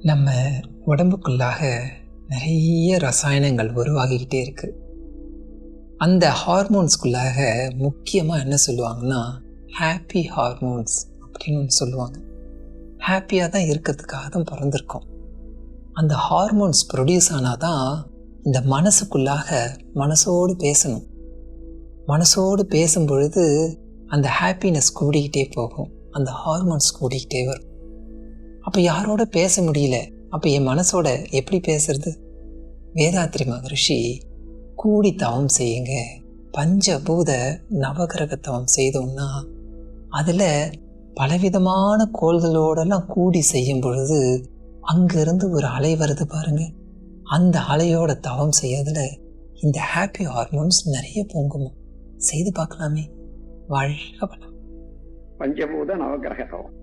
நம்ம உடம்புக்குள்ளாக நிறைய ரசாயனங்கள் உருவாகிக்கிட்டே இருக்கு. அந்த ஹார்மோன்ஸ்குள்ளாக முக்கியமாக என்ன சொல்லுவாங்கன்னா ஹாப்பி ஹார்மோன்ஸ் அப்படின்னு ஒன்று சொல்லுவாங்க. ஹாப்பியாக தான் இருக்கிறதுக்காக தான் பிறந்திருக்கோம். அந்த ஹார்மோன்ஸ் ப்ரொடியூஸ் ஆனால் தான் இந்த மனசுக்குள்ளாக மனசோடு பேசணும். மனசோடு பேசும் பொழுது அந்த ஹாப்பினஸ் கூடிக்கிட்டே போகும், அந்த ஹார்மோன்ஸ் கூடிக்கிட்டே வரும். அப்போ யாரோட பேச முடியல, அப்போ என் மனசோட எப்படி பேசுறது? வேதாத்ரி மகரிஷி கூடி தவம் செய்யுங்க, பஞ்சபூத நவகிரக தவம் செய்தோம்னா அதில் பலவிதமான கோள்களோடெல்லாம் கூடி செய்யும் பொழுது அங்கிருந்து ஒரு அலை வருது பாருங்க. அந்த அலையோட தவம் செய்யறதுல இந்த ஹாப்பி ஹார்மோன்ஸ் நிறைய பொங்குமா. செய்து பார்க்கலாமே. வாழ்க வளம். பஞ்சபூத நவகிரக தவம்.